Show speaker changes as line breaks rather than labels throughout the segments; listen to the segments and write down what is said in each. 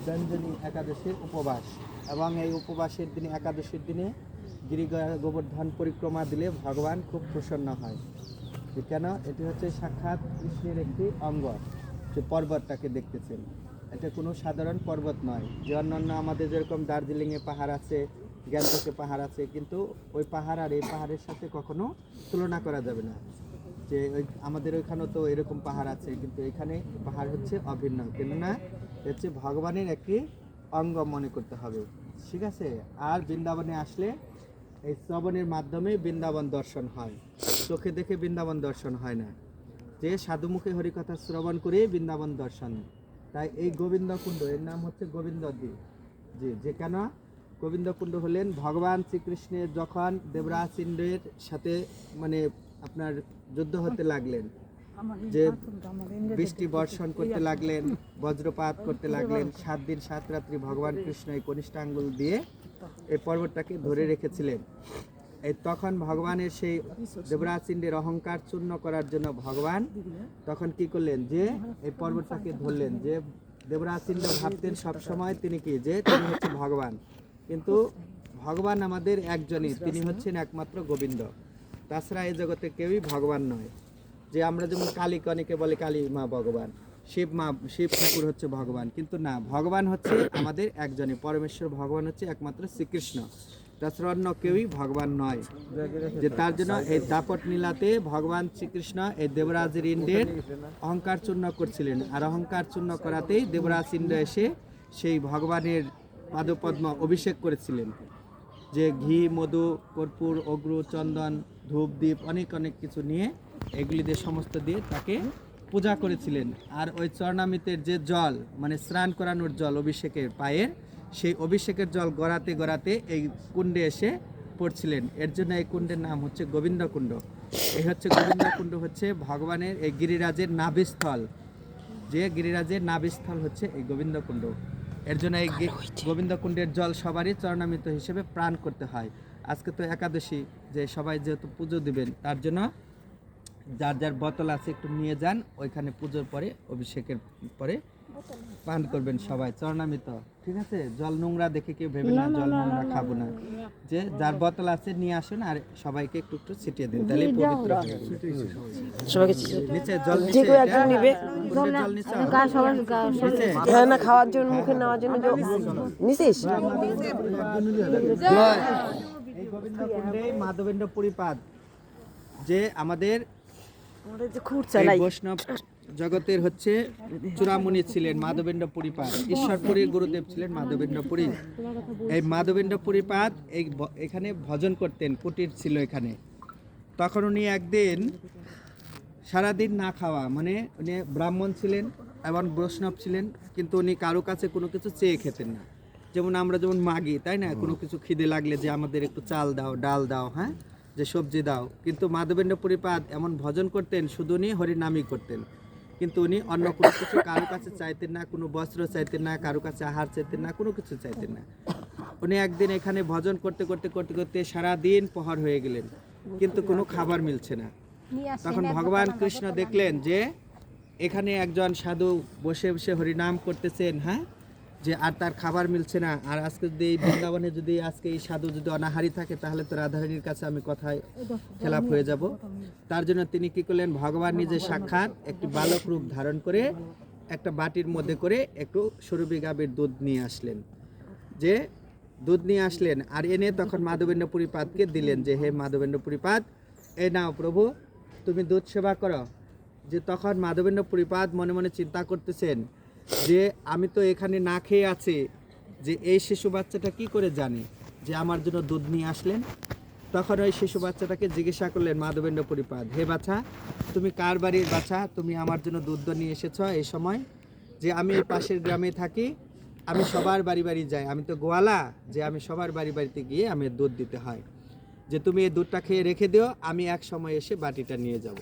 ব্যঞ্জনী একাদশীর উপবাস, এবং এই উপবাসের দিনে, একাদশীর দিনে গিরি গোবর্ধন পরিক্রমা দিলে ভগবান খুব প্রসন্ন হয়। কেন? এটি হচ্ছে সাক্ষাৎ কৃষ্ণের একটি অঙ্গ। যে পর্বতটাকে দেখতেছেন, এটা কোনো সাধারণ পর্বত নয়। যে অন্যান্য আমাদের যেরকম দার্জিলিংয়ে পাহাড় আছে, গ্যাংটকে পাহাড় আছে, কিন্তু ওই পাহাড় আর এই পাহাড়ের সাথে কখনো তুলনা করা যাবে না। যে আমাদের ওইখানেও তো এরকম পাহাড় আছে, কিন্তু এখানে পাহাড় হচ্ছে অভিন্ন, কেননা হচ্ছে ভগবানের একটি অঙ্গ মনে করতে হবে। ঠিক আছে? আর বৃন্দাবনে আসলে এই শ্রবণের মাধ্যমে বৃন্দাবন দর্শন হয়, চোখে দেখে বৃন্দাবন দর্শন হয় না। যে সাধুমুখে হরিকথা শ্রবণ করে বৃন্দাবন দর্শন। তাই এই গোবিন্দকুণ্ড, এর নাম হচ্ছে গোবিন্দদ্বীপ। যে কেন গোবিন্দকুণ্ড হলেন, ভগবান শ্রীকৃষ্ণের যখন দেবরাজ ইন্দ্রের সাথে মানে আপনার যুদ্ধ হতে লাগলেন, যে বৃষ্টি বর্ষণ করতে লাগলেন, বজ্রপাত করতে লাগলেন, 7 দিন 7 রাত্রি ভগবান কৃষ্ণ এই কনিষ্ঠ আঙ্গুল দিয়ে এই পর্বতটাকে ধরে রেখেছিলেন। এই তখন ভগবানের সেই দেবরাজ ইন্দ্রের অহংকার চূর্ণ করার জন্য ভগবান তখন কি করলেন, যে এই পর্বতটাকে ধরলেন। যে দেবরাজ ইন্দ্র ভাবতেন সবসময় তিনি কি, যে তিনি হচ্ছে ভগবান, কিন্তু ভগবান আমাদের একজনই, তিনি হচ্ছেন একমাত্র গোবিন্দ। তাছাড়া এই জগতে কেউই ভগবান নয়। যে আমরা যেমন কালীকে অনেকে বলে কালী মা ভগবান, শিব ঠাকুর হচ্ছে ভগবান, কিন্তু না, ভগবান হচ্ছে আমাদের একজনই, পরমেশ্বর ভগবান হচ্ছে একমাত্র শ্রীকৃষ্ণ। তাছাড়া অন্য কেউই ভগবান নয়। যে তার জন্য এই দাপট নীলাতে ভগবান শ্রীকৃষ্ণ এই দেবরাজের ইন্দ্রের অহংকার চূর্ণ করছিলেন, আর অহংকার চূর্ণ করাতেই দেবরাজ ইন্দ্র এসে সেই ভগবানের পাদপদ্ম অভিষেক করেছিলেন। যে ঘি, মধু, কর্পূর, অগ্রু, চন্দন, ধূপ, দ্বীপ অনেক অনেক কিছু নিয়ে, এগুলি দিয়ে সমস্ত দিয়ে তাকে পূজা করেছিলেন। আর ওই চরণামৃতের যে জল, মানে স্নান করানোর জল অভিষেকের পায়ের, সেই অভিষেকের জল গড়াতে গড়াতে এই কুণ্ডে এসে পড়ছিলেন। এর জন্য এই কুণ্ডের নাম হচ্ছে গোবিন্দকুণ্ড। এই হচ্ছে গোবিন্দকুণ্ড, হচ্ছে ভগবানের এই গিরিরাজের নাভিস্থল। যে গিরিরাজের নাভিস্থল হচ্ছে এই গোবিন্দকুণ্ড। এর জন্য এই গোবিন্দকুণ্ডের জল সবারই চরণামৃত হিসেবে প্রাণ করতে হয়। আজকে তো একাদশী, যে সবাই যেহেতু পুজো দিবেন, তার জন্য যার যার বোতল আছে একটু নিয়ে যান, ওইখানে পুজোর পরে, অভিষেকের পরে পান করবেন সবাই চরণামৃত। ঠিক আছে? জল নোংরা দেখে কেউ ভেবে না জল নোংরা খাবো না। যে যার বোতল আছে নিয়ে আসুন, আর সবাইকে একটু একটু ছিটিয়ে দিন, তাহলে পবিত্র হয়ে যাবে। নিচে জল নিচে, জল নিচে
হ্যাঁ না, খাওয়ার জন্য, মুখে নেওয়ার জন্য নিছিস।
এই গোবিন্দকুণ্ডে মাধবেন্দ্র পুরীপাদ, যে আমাদের বৈষ্ণব জগতের হচ্ছে চূড়ামণি ছিলেন মাধবেন্দ্র পুরীপাদ। ঈশ্বরপুরীর গুরুদেব ছিলেন মাধবেন্দ্র পুরী। এই মাধবেন্দ্র পুরীপাদ এখানে ভজন করতেন, কুটির ছিল এখানে। তখন উনি একদিন সারাদিন না খাওয়া, মানে উনি ব্রাহ্মণ ছিলেন এবং বৈষ্ণব ছিলেন, কিন্তু উনি কারো কাছে কোনো কিছু চেয়ে খেতেন না। যেমন আমরা যেমন মাগি, তাই না, কোনো কিছু খিদে লাগলে যে আমাদের একটু চাল দাও, ডাল দাও, হ্যাঁ, যে সবজি দাও। কিন্তু মাধবেন্দ্র পুরীপাদ এমন ভজন করতেন, শুধু উনি হরিনামই করতেন, কিন্তু উনি অন্য কোনো কিছু কারো কাছে চাইতেন না, কোনো বস্ত্র চাইতেন না, কারো কাছে আহার চাইতেন না, কোনো কিছু চাইতেন না। উনি একদিন এখানে ভজন করতে করতে করতে করতে সারাদিন প্রহর হয়ে গেলেন, কিন্তু কোনো খাবার মিলছে না। তখন ভগবান কৃষ্ণ দেখলেন যে এখানে একজন সাধু বসে বসে হরিনাম করতেছেন, হ্যাঁ, যে আর তার খাবার মিলছে না। আর আজকে যদি এই বৃন্দাবনে যদি আজকে এই সাধু যদি অনাহারী থাকে, তাহলে তো রাধারানীর কাছে আমি কথায় খেলাপ হয়ে যাব। তার জন্য তিনি কি করলেন, ভগবান নিজে সাক্ষাৎ একটি বালক রূপ ধারণ করে একটা বাটির মধ্যে করে একটু সুরভি গাভীর দুধ নিয়ে আসলেন। যে দুধ নিয়ে আসলেন আর এনে তখন মাধবেন্দ্র পুরীপাদকে দিলেন, যে হে মাধবেন্দ্র পুরীপাদ, এই নাও প্রভু, তুমি দুধ সেবা করো। যে তখন মাধবেন্দ্র পুরীপাদ মনে মনে চিন্তা করতেছেন যে আমি তো এখানে না খেয়ে আছি, যে এই শিশু বাচ্চাটা কি করে জানে যে আমার জন্য দুধ নিয়ে আসলেন। তখন ওই শিশু বাচ্চাটাকে জিজ্ঞাসা করলেন মাধবেন্দ্র পুরীপাদ, হে বাচ্চা, তুমি কার বাড়ির বাচ্চা, তুমি আমার জন্য দুধ নিয়ে এসেছ এই সময়? যে আমি এই পাশের গ্রামে থাকি, আমি সবার বাড়ি বাড়ি যাই, আমি তো গোয়ালা, যে আমি সবার বাড়ি বাড়িতে গিয়ে আমি দুধ দিতে হয়। যে তুমি এই দুধটা খেয়ে রেখে দিও, আমি এক সময় এসে বাটিটা নিয়ে যাব।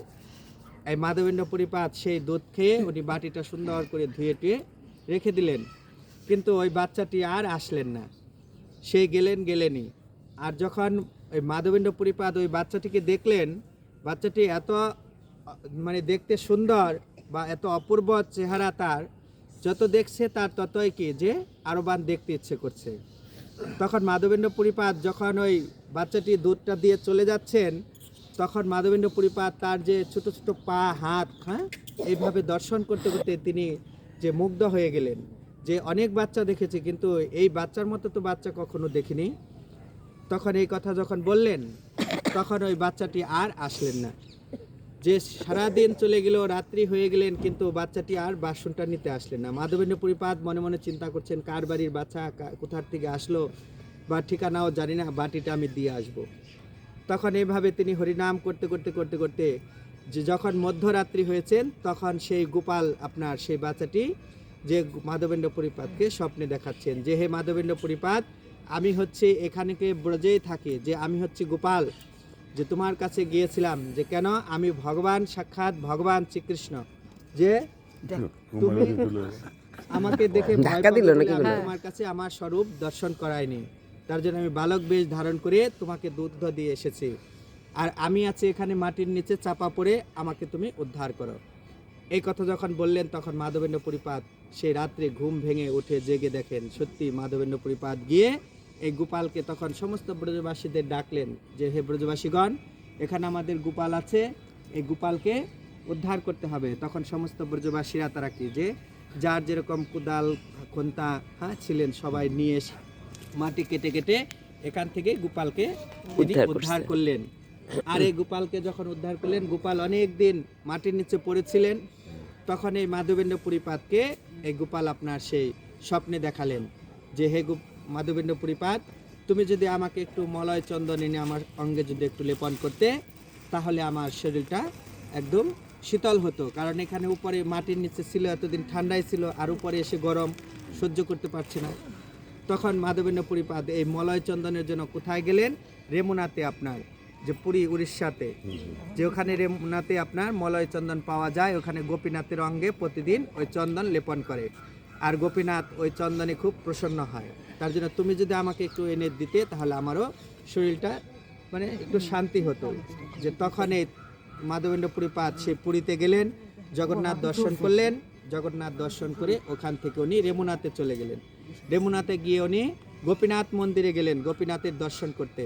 এই মাধবেন্দ্র পুরীপাদ সেই দুধ খেয়ে উনি বাটিটা সুন্দর করে ধুয়ে টুয়ে রেখে দিলেন। কিন্তু ওই বাচ্চাটি আর আসলেন না, সেই গেলেনই। আর যখন ওই মাধবেন্দ্র পুরীপাদ ওই বাচ্চাটিকে দেখলেন, বাচ্চাটি এত মানে দেখতে সুন্দর বা এত অপূর্ব চেহারা তার, যত দেখছে তার ততই কি যে আরো বান দেখতে ইচ্ছে করছে। তখন মাধবেন্দ্র পরিপাত যখন ওই বাচ্চাটি দুধটা দিয়ে চলে যাচ্ছেন, তখন মাধবেন্দ্র পরিপাত তার যে ছোট ছোট পা হাত এইভাবে দর্শন করতে করতে তিনি যে মুগ্ধ হয়ে গেলেন, যে অনেক বাচ্চা দেখেছি কিন্তু এই বাচ্চার মতো তো বাচ্চা কখনো দেখিনি। তখন এই কথা যখন বললেন, তখন ওই বাচ্চাটি আর আসলেন না। যে সারাদিন চলে গেল, রাত্রি হয়ে গেলেন, কিন্তু বাচ্চাটি আর বাসনটা নিতে আসলেন না। মাধবেন্দ্র পরিপাত মনে মনে চিন্তা করছেন, কার বাড়ির বাচ্চা, কোথার থেকে আসলো বা ঠিকানাও জানি না, বাটিটা আমি দিয়ে আসব। তখন এইভাবে তিনি হরিনাম করতে করতে করতে করতে যে যখন মধ্যরাত্রি হয়েছেন, তখন সেই গোপাল আপনার সেই বাচ্চাটি যে মাধবেন্দ্র পরিপাতকে স্বপ্নে দেখাচ্ছেন যে, হে মাধবেন্দ্র পরিপাত, আমি হচ্ছে এখানেকে ব্রজেই থাকি, যে আমি হচ্ছে গোপাল, যে তোমার কাছে গিয়েছিলাম, যে কেন আমি ভগবান সাক্ষাৎ ভগবান শ্রীকৃষ্ণ, যে তুমি আমাকে দেখে ভয় পাবে বলে আমি তোমার কাছে আমার স্বরূপ দর্শন করাইনি, তার জন্য আমি বালক বেশ ধারণ করে তোমাকে দুধ দিয়ে এসেছি, আর আমি আছি এখানে মাটির নিচে চাপা পড়ে, আমাকে তুমি উদ্ধার করো। এই কথা যখন বললেন, তখন মাধবেন্দ্র পরিপাত সেই রাত্রে ঘুম ভেঙে উঠে জেগে দেখেন সত্যি মাধবেন্দ্র পরিপাত গিয়ে এই গোপালকে তখন সমস্ত ব্রজবাসীদের ডাকলেন যে, হে ব্রজবাসীগণ, এখানে আমাদের গোপাল আছে, এই গোপালকে উদ্ধার করতে হবে। তখন সমস্ত ব্রজবাসীরা তারা কি যে যার যেরকম কোদাল খন্তা ছিলেন সবাই নিয়ে মাটি কেটে কেটে এখান থেকে গোপালকে তিনি উদ্ধার করলেন। আর এই গোপালকে যখন উদ্ধার করলেন, গোপাল অনেক দিন মাটির নিচে পড়েছিলেন, তখন এই মাধবেন্দ্র পরিপাতকে এই গোপাল আপনার সেই স্বপ্নে দেখালেন যে, হে মাধবেন্দ্র পরিপাত, তুমি যদি আমাকে একটু মলয় চন্দন এনে আমার অঙ্গে যদি একটু লেপন করতে, তাহলে আমার শরীরটা একদম শীতল হতো, কারণ এখানে উপরে মাটির নিচে ছিল, এতদিন ঠান্ডাই ছিল, আর উপরে এসে গরম সহ্য করতে পারছে না। তখন মাধবেন্দ্র পরিপাত এই মলয় চন্দনের জন্য কোথায় গেলেন? রেমুনাতে, আপনার যে পুরী উড়িষ্যাতে, যে ওখানে রেমুনাতে আপনার মলয় চন্দন পাওয়া যায়, ওখানে গোপীনাথের অঙ্গে প্রতিদিন ওই চন্দন লেপন করে, আর গোপীনাথ ওই চন্দনে খুব প্রসন্ন হয়। তার জন্য তুমি যদি আমাকে একটু এনে দিতে, তাহলে আমারও শরীরটা মানে একটু শান্তি হতো। যে তখন এই মাধবেন্দ্র পরিপাত সে পুরীতে গেলেন, জগন্নাথ দর্শন করলেন, জগন্নাথ দর্শন করে ওখান থেকে উনি রেমুনাতে চলে গেলেন। রেমুনাতে গিয়ে উনি গোপীনাথ মন্দিরে গেলেন গোপীনাথের দর্শন করতে।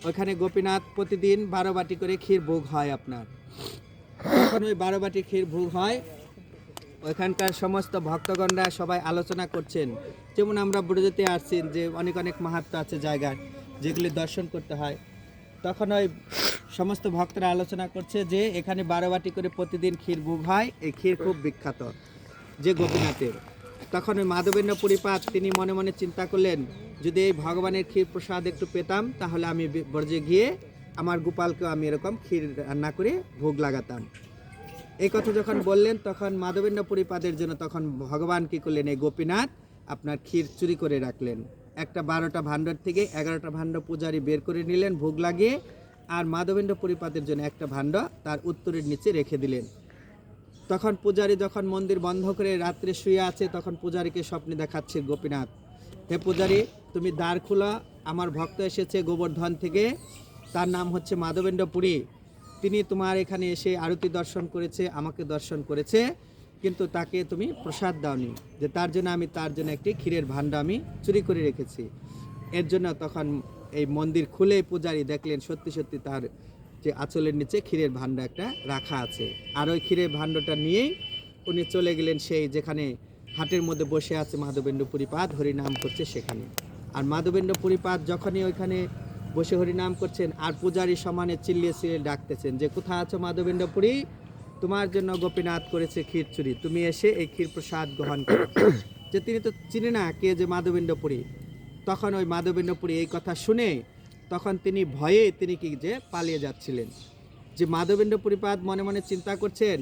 ওইখানে গোপীনাথ প্রতিদিন 12 বাটি করে ক্ষীর ভোগ হয় আপনার। তখন ওই 12 বাটি ক্ষীর ভোগ হয়, ওইখানকার সমস্ত ভক্তগণরা সবাই আলোচনা করছেন, যেমন আমরা ব্রজতে আসছি যে অনেক অনেক মাহাত্ম্য আছে জায়গায় যেগুলি দর্শন করতে হয়। তখন ওই সমস্ত ভক্তরা আলোচনা করছে যে এখানে 12 বাটি করে প্রতিদিন ক্ষীর ভোগ হয়, এই ক্ষীর খুব বিখ্যাত যে গোপীনাথের। তখন ওই মাধবেন্দ্র পরিপাত তিনি মনে মনে চিন্তা করলেন, যদি এই ভগবানের ক্ষীর প্রসাদ একটু পেতাম, তাহলে আমি ব্রজে গিয়ে আমার গোপালকেও আমি এরকম ক্ষীর রান্না করে ভোগ লাগাতাম। এই কথা যখন বললেন, তখন মাধবেন্দ্র পরিপাদের জন্য তখন ভগবান কি করলেন, এই গোপীনাথ আপনার ক্ষীর চুরি করে রাখলেন। একটা 12টা ভাণ্ডার থেকে 11টা ভাণ্ড পূজারী বের করে নিলেন ভোগ লাগিয়ে, আর মাধবেন্দ্র পরিপাদের জন্য একটা ভাণ্ড তার উত্তরের নিচে রেখে দিলেন। তখন পূজারী যখন মন্দির বন্ধ করে রাত্রে শুয়ে আছে, তখন পূজারীকে স্বপ্নে দেখাচ্ছে গোপীনাথ, হে পূজারী, তুমি দ্বার খোলা, আমার ভক্ত এসেছে গোবর্ধন থেকে, তার নাম হচ্ছে মাধবেন্দ্র পুরী, তিনি তোমার এখানে এসে আরতি দর্শন করেছে, আমাকে দর্শন করেছে, কিন্তু তাকে তুমি প্রসাদ দাওনি, যে তার জন্য আমি তার জন্য একটি ক্ষীরের ভাণ্ড আমি চুরি করে রেখেছি। এর জন্য তখন এই মন্দির খুলে পূজারী দেখলেন সত্যি সত্যি তার যে আঁচলের নিচে ক্ষীরের ভাণ্ড একটা রাখা আছে, আর ওই ক্ষীরের ভাণ্ডটা নিয়েই উনি চলে গেলেন সেই যেখানে হাটের মধ্যে বসে আছে মাধবেন্দ্র পরিপাত হরিনাম করছে সেখানে। আর মাধবেন্দ্র পরিপাত যখনই ওইখানে বসে হরিনাম করছেন, আর পূজারী সমানে চিল্লিয়ে চিল্লিয়ে ডাকতেছেন যে, কোথায় আছো মাধবেন্দ্র পুরী, তোমার জন্য গোপীনাথ করেছে ক্ষীর চুরি, তুমি এসে এই ক্ষীর প্রসাদ গ্রহণ করো। যে তিনি তো চিনে না কে যে মাধবেন্দ্র পুরী। তখন ওই মাধবেন্দ্র পুরী এই কথা শুনে তখন তিনি ভয়ে তিনি কি যে পালিয়ে যাচ্ছিলেন। যে মাধবেন্দ্র পরিপাত মনে মনে চিন্তা করছেন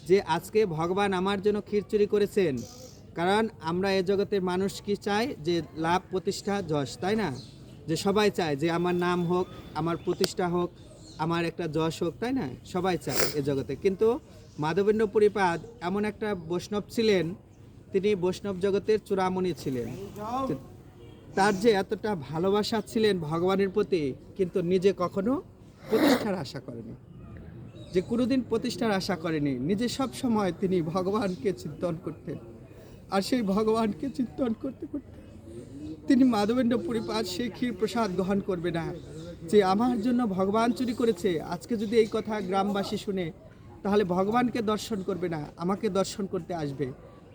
যে আজকে ভগবান আমার জন্য ক্ষীর চুরি করেছেন, কারণ আমরা এ জগতের মানুষ কি চাই, যে লাভ প্রতিষ্ঠা যশ, তাই না? যে সবাই চায় যে আমার নাম হোক, আমার প্রতিষ্ঠা হোক, আমার একটা যশ হোক, তাই না? সবাই চায় এ জগতে। কিন্তু মাধবেন্দ্র পরিপাত এমন একটা বৈষ্ণব ছিলেন, তিনি বৈষ্ণব জগতের চূড়ামণি ছিলেন। তার যে এতটা ভালোবাসা ছিলেন ভগবানের প্রতি, কিন্তু নিজে কখনো প্রতিষ্ঠার আশা করেনি, যে কোনোদিন প্রতিষ্ঠার আশা করেনি। নিজে সব সময় তিনি ভগবানকে চিন্তন করতেন, আর সেই ভগবানকে চিন্তন করতে করতে তিনি মাধবেন্দ্র পরিপাত সেই ক্ষীর প্রসাদ গ্রহণ করবে না, যে আমার জন্য ভগবান চুরি করেছে। আজকে যদি এই কথা গ্রামবাসী শুনে, তাহলে ভগবানকে দর্শন করবে না, আমাকে দর্শন করতে আসবে।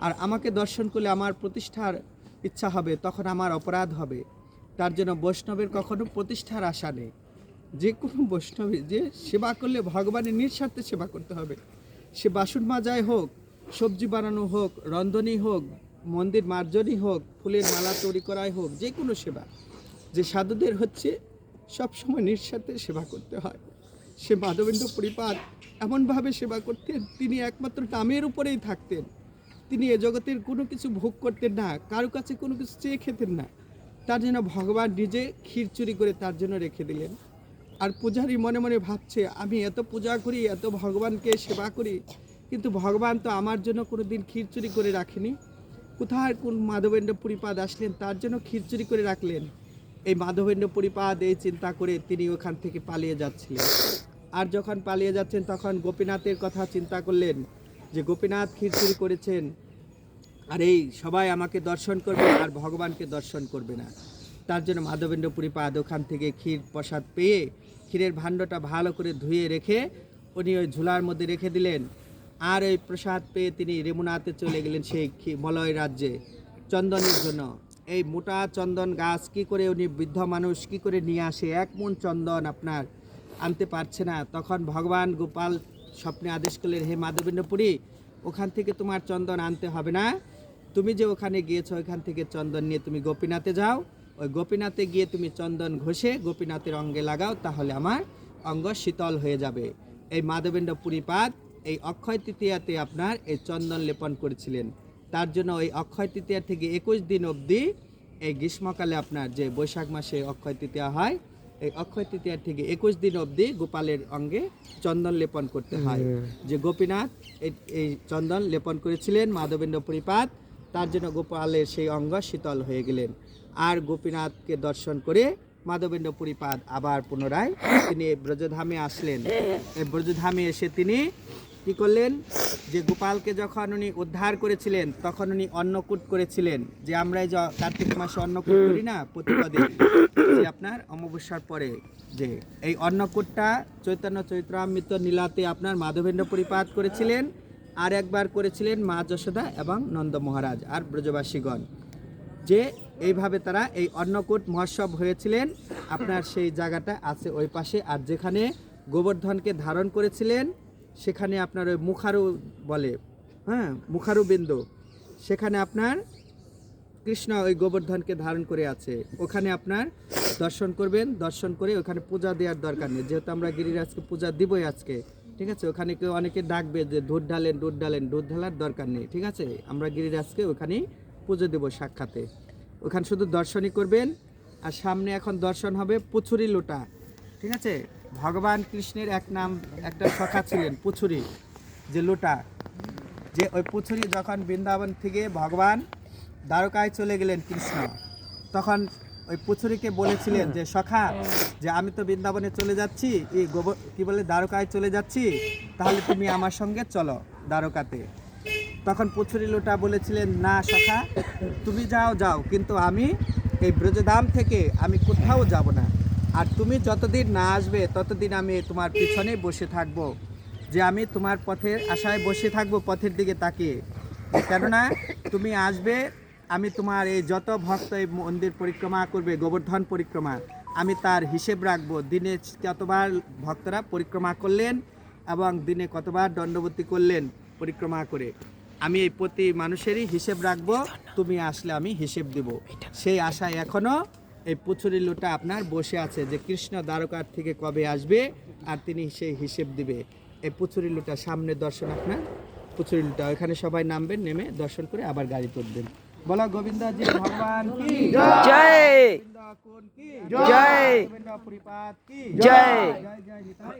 আর আমাকে দর্শন করলে আমার প্রতিষ্ঠার ইচ্ছা হবে, তখন আমার অপরাধ হবে। তার জন্য বৈষ্ণবের কখনো প্রতিষ্ঠার আশা নেই। যে কোনো বৈষ্ণবী যে সেবা করলে ভগবানের নিঃস্বার্থে সেবা করতে হবে। সে বাসন মাজাই হোক, সবজি বানানো হোক, রন্ধনই হোক, মন্দির মার্জনই হোক, ফুলের মালা তৈরি করাই হোক, যে কোনো সেবা। যে সাধুদের হচ্ছে সবসময় নিঃস্বার্থে সেবা করতে হয়। সে মাধবেন্দ্র পরিপাত এমনভাবে সেবা করতেন, তিনি একমাত্র নামের উপরেই থাকতেন। তিনি এ জগতের কোনো কিছু ভোগ করতেন না, কারো কাছে কোনো কিছু চেয়ে খেতেন না। তার জন্য ভগবান নিজে ক্ষীর চুরি করে তার জন্য রেখে দিলেন। আর পূজারী মনে মনে ভাবছে, আমি এত পূজা করি, এত ভগবানকে সেবা করি, কিন্তু ভগবান তো আমার জন্য কোনো দিন ক্ষীর চুরি করে রাখেনি। কোথায় কোন মাধবেন্দ্র পরিপাদ আসলেন, তার জন্য ক্ষীর চুরি করে রাখলেন। এই মাধবেন্দ্র পরিপাদ এই চিন্তা করে তিনি ওখান থেকে পালিয়ে যাচ্ছিলেন। আর যখন পালিয়ে যাচ্ছেন, তখন গোপীনাথের কথা চিন্তা করলেন, যে গোপীনাথ ক্ষীর চুরি করেছেন, আর এই সবাই আমাকে দর্শন করবে আর ভগবানকে দর্শন করবে না। তার জন্য মাধবেন্দ্র পরিপাদ ওখান থেকে ক্ষীর প্রসাদ পেয়ে ক্ষীরের ভাণ্ডটা ভালো করে ধুয়ে রেখে উনি ওই ঝুলার মধ্যে রেখে দিলেন। আর ওই প্রসাদ পেয়ে তিনি রেমুনাতে চলে গেলেন, সেই মলয় রাজ্যে চন্দনের জন্য। এই মোটা চন্দন গাছ কি করে উনি বৃদ্ধ মানুষ কি করে নিয়ে আসে, 1 মণ চন্দন আপনার আনতে পারছে না। তখন ভগবান গোপাল স্বপ্নে আদেশ করলেন, হে মাধবেন্দ্র পুরী, ওখান থেকে তোমার চন্দন আনতে হবে না, তুমি যে ওখানে গিয়েছো ওইখান থেকে চন্দন নিয়ে তুমি গোপীনাথে যাও। ওই গোপীনাথে গিয়ে তুমি চন্দন ঘষে গোপীনাথের অঙ্গে লাগাও, তাহলে আমার অঙ্গ শীতল হয়ে যাবে। এই মাধবেন্দ্র পুরীপাদ এই অক্ষয় তৃতীয়াতে আপনার এই চন্দন লেপন করেছিলেন। তার জন্য ওই অক্ষয় তৃতীয়া থেকে 21 দিন অবধি এই গ্রীষ্মকালে আপনার যে বৈশাখ মাসে অক্ষয় তৃতীয়া হয়, এই অক্ষয় তৃতীয়া থেকে 21 দিন অবধি গোপালের অঙ্গে চন্দন লেপন করতে হয়। যে গোপীনাথ এই চন্দন লেপন করেছিলেন মাধবেন্দ্র পরিপাত, তার জন্য গোপালের সেই অঙ্গ শীতল হয়ে গেলেন। আর গোপীনাথকে দর্শন করে মাধবেন্দ্র পরিপাত আবার পুনরায় তিনি ব্রজধামে আসলেন। এই ব্রজধামে এসে তিনি কি করলেন, যে গোপালকে যখন উনি উদ্ধার করেছিলেন, তখন উনি অন্নকূট করেছিলেন। যে আমরা এই যে কার্তিক মাসে অন্নকূট করি না প্রতিপদে, যে আপনার অমাবস্যার পরে, যে এই অন্নকূটটা চৈতন্য চৈত্রামৃত নীলাতে আপনার মাধবেন্দ্র পরিপাত করেছিলেন। আর একবার করেছিলেন মা যশোদা এবং নন্দ মহারাজ আর ব্রজবাসীগণ। যে এইভাবে তারা এই অন্নকূট মহোৎসব হয়েছিলেন। আপনার সেই জায়গাটা আছে ওই পাশে। আর যেখানে গোবর্ধনকে ধারণ করেছিলেন, সেখানে আপনার ওই মুখারু বলে, হ্যাঁ, মুখারু বিন্দু, সেখানে আপনার কৃষ্ণ ওই গোবর্ধনকে ধারণ করে আছে। ওখানে আপনার দর্শন করবেন, দর্শন করে ওখানে পূজা দেওয়ার দরকার নেই, যেহেতু আমরা গিরিরাজকে পূজা দিবই আজকে, ঠিক আছে। ওখানে কেউ অনেকে ডাকবে যে দুধ ঢালেন, দুধ ঢালেন, দুধ ঢালার দরকার নেই, ঠিক আছে। আমরা গিরিরাজকে ওখানেই পুজো দেবো সাক্ষাতে। ওখানে শুধু দর্শনই করবেন। আর সামনে এখন দর্শন হবে পুছুরি লোটা, ঠিক আছে। ভগবান কৃষ্ণের এক নাম, একটা সখা ছিলেন পুছুরি, যে লোটা, যে ওই পুছুরি যখন বৃন্দাবন থেকে ভগবান দ্বারকায় চলে গেলেন কৃষ্ণ, তখন ওই পুছুরিকে বলেছিলেন যে সখা, যে আমি তো বৃন্দাবনে চলে যাচ্ছি, এই কি বলে দ্বারকায় চলে যাচ্ছি, তাহলে তুমি আমার সঙ্গে চলো দ্বারকাতে। তখন পুছুরি লোটা বলেছিলেন, না সখা, তুমি যাও যাও, কিন্তু আমি এই ব্রজধাম থেকে আমি কোথাও যাব না। আর তুমি যতদিন না আসবে ততদিন আমি তোমার পিছনে বসে থাকব, যে আমি তোমার পথের আশায় বসে থাকব, পথের দিকে তাকিয়ে। কেননা তুমি আসবে, আমি তোমার এই যত ভক্ত এই মন্দির পরিক্রমা করবে, গোবর্ধন পরিক্রমা, আমি তার হিসেব রাখব। দিনে কতবার ভক্তরা পরিক্রমা করলেন এবং দিনে কতবার দণ্ডবতী করলেন পরিক্রমা করে, আমি এই প্রতি মানুষেরই হিসেব রাখব। তুমি আসলে আমি হিসেব দেব। সেই আশায় এখনো এই পুছুরি লোটা আপনার বসে আছে, যে কৃষ্ণ দ্বারকার থেকে কবে আসবে আর তিনি সেই হিসেব দিবে। এই পুছুরি লোটা সামনে দর্শন, আপনার পুছুরি লোটা, ওইখানে সবাই নামবেন, নেমে দর্শন করে আবার গাড়ি তুলবেন। বলো গোবিন্দজি ভগবান কি
জয়,
গোবিন্দ কোন কি
জয়,
গোবিন্দ পরিপাত কি
জয়।
জয় জয় নিতাই।